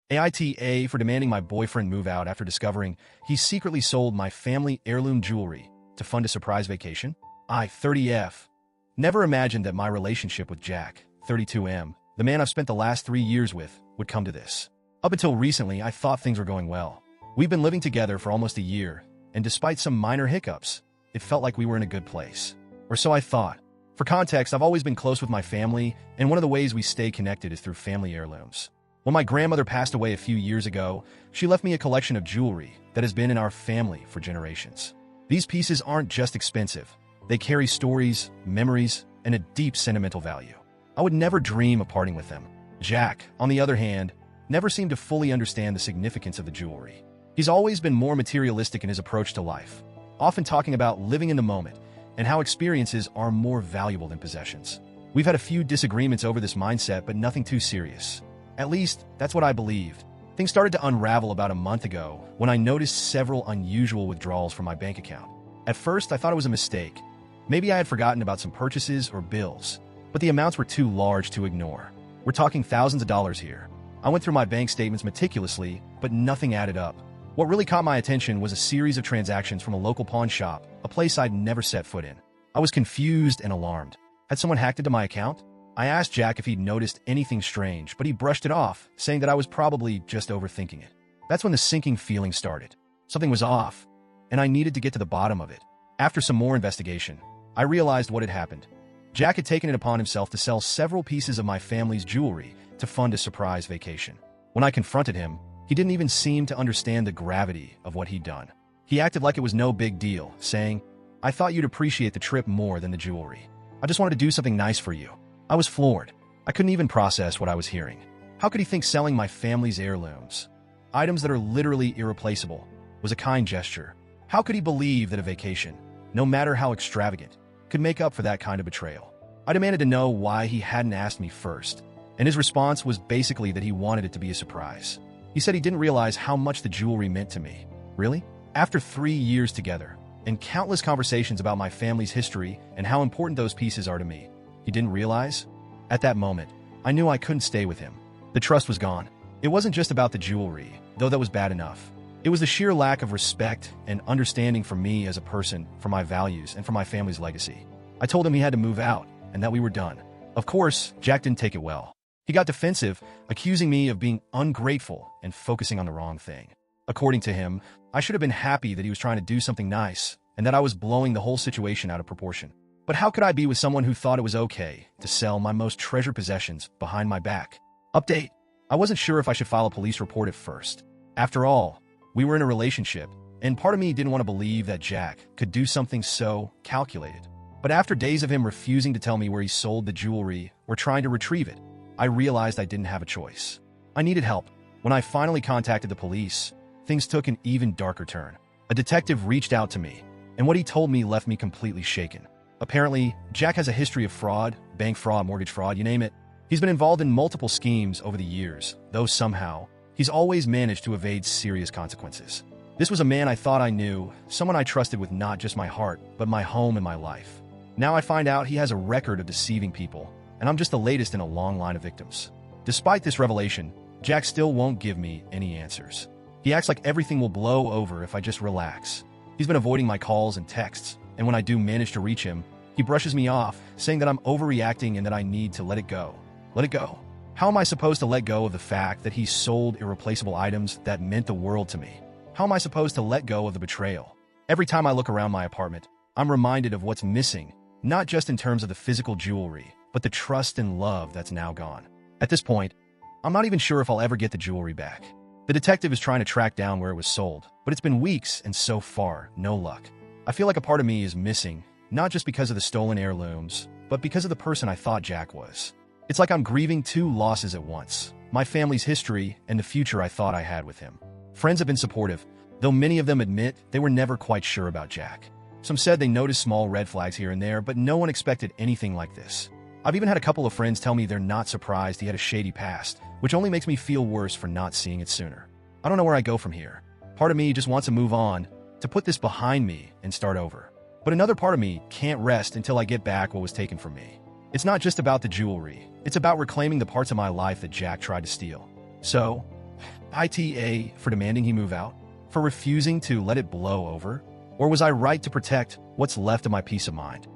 AITA for demanding my boyfriend move out after discovering he secretly sold my family heirloom jewelry to fund a surprise vacation. I, 30F, never imagined that my relationship with Jack, 32M, the man I've spent the last 3 years with, would come to this. Up until recently, I thought things were going well. We've been living together for almost a year, and despite some minor hiccups, it felt like we were in a good place. Or so I thought. For context, I've always been close with my family, and one of the ways we stay connected is through family heirlooms. When my grandmother passed away a few years ago, she left me a collection of jewelry that has been in our family for generations. These pieces aren't just expensive. They carry stories, memories, and a deep sentimental value. I would never dream of parting with them. Jack, on the other hand, never seemed to fully understand the significance of the jewelry. He's always been more materialistic in his approach to life, often talking about living in the moment and how experiences are more valuable than possessions. We've had a few disagreements over this mindset, but nothing too serious. At least, that's what I believed. Things started to unravel about a month ago when I noticed several unusual withdrawals from my bank account. At first, I thought it was a mistake. Maybe I had forgotten about some purchases or bills, but the amounts were too large to ignore. We're talking thousands of dollars here. I went through my bank statements meticulously, but nothing added up. What really caught my attention was a series of transactions from a local pawn shop, a place I'd never set foot in. I was confused and alarmed. Had someone hacked into my account? I asked Jack if he'd noticed anything strange, but he brushed it off, saying that I was probably just overthinking it. That's when the sinking feeling started. Something was off, and I needed to get to the bottom of it. After some more investigation, I realized what had happened. Jack had taken it upon himself to sell several pieces of my family's jewelry to fund a surprise vacation. When I confronted him, he didn't even seem to understand the gravity of what he'd done. He acted like it was no big deal, saying, "I thought you'd appreciate the trip more than the jewelry. I just wanted to do something nice for you." I was floored. I couldn't even process what I was hearing. How could he think selling my family's heirlooms, items that are literally irreplaceable, was a kind gesture? How could he believe that a vacation, no matter how extravagant, could make up for that kind of betrayal? I demanded to know why he hadn't asked me first, and his response was basically that he wanted it to be a surprise. He said he didn't realize how much the jewelry meant to me. Really? After 3 years together, and countless conversations about my family's history and how important those pieces are to me, he didn't realize? At that moment, I knew I couldn't stay with him. The trust was gone. It wasn't just about the jewelry, though that was bad enough. It was the sheer lack of respect and understanding for me as a person, for my values, and for my family's legacy. I told him he had to move out, and that we were done. Of course, Jack didn't take it well. He got defensive, accusing me of being ungrateful and focusing on the wrong thing. According to him, I should have been happy that he was trying to do something nice, and that I was blowing the whole situation out of proportion. But how could I be with someone who thought it was okay to sell my most treasured possessions behind my back? Update: I wasn't sure if I should file a police report at first. After all, we were in a relationship, and part of me didn't want to believe that Jack could do something so calculated. But after days of him refusing to tell me where he sold the jewelry or trying to retrieve it, I realized I didn't have a choice. I needed help. When I finally contacted the police, things took an even darker turn. A detective reached out to me, and what he told me left me completely shaken. Apparently, Jack has a history of fraud, bank fraud, mortgage fraud, you name it. He's been involved in multiple schemes over the years, though somehow, he's always managed to evade serious consequences. This was a man I thought I knew, someone I trusted with not just my heart, but my home and my life. Now I find out he has a record of deceiving people, and I'm just the latest in a long line of victims. Despite this revelation, Jack still won't give me any answers. He acts like everything will blow over if I just relax. He's been avoiding my calls and texts, and when I do manage to reach him, he brushes me off, saying that I'm overreacting and that I need to let it go. Let it go. How am I supposed to let go of the fact that he sold irreplaceable items that meant the world to me? How am I supposed to let go of the betrayal? Every time I look around my apartment, I'm reminded of what's missing, not just in terms of the physical jewelry, but the trust and love that's now gone. At this point, I'm not even sure if I'll ever get the jewelry back. The detective is trying to track down where it was sold, but it's been weeks and so far, no luck. I feel like a part of me is missing, not just because of the stolen heirlooms, but because of the person I thought Jack was. It's like I'm grieving 2 losses at once, my family's history and the future I thought I had with him. Friends have been supportive, though many of them admit they were never quite sure about Jack. Some said they noticed small red flags here and there, but no one expected anything like this. I've even had a couple of friends tell me they're not surprised he had a shady past, which only makes me feel worse for not seeing it sooner. I don't know where I go from here. Part of me just wants to move on, to put this behind me and start over. But another part of me can't rest until I get back what was taken from me. It's not just about the jewelry. It's about reclaiming the parts of my life that Jack tried to steal. So, ITA for demanding he move out? For refusing to let it blow over? Or was I right to protect what's left of my peace of mind?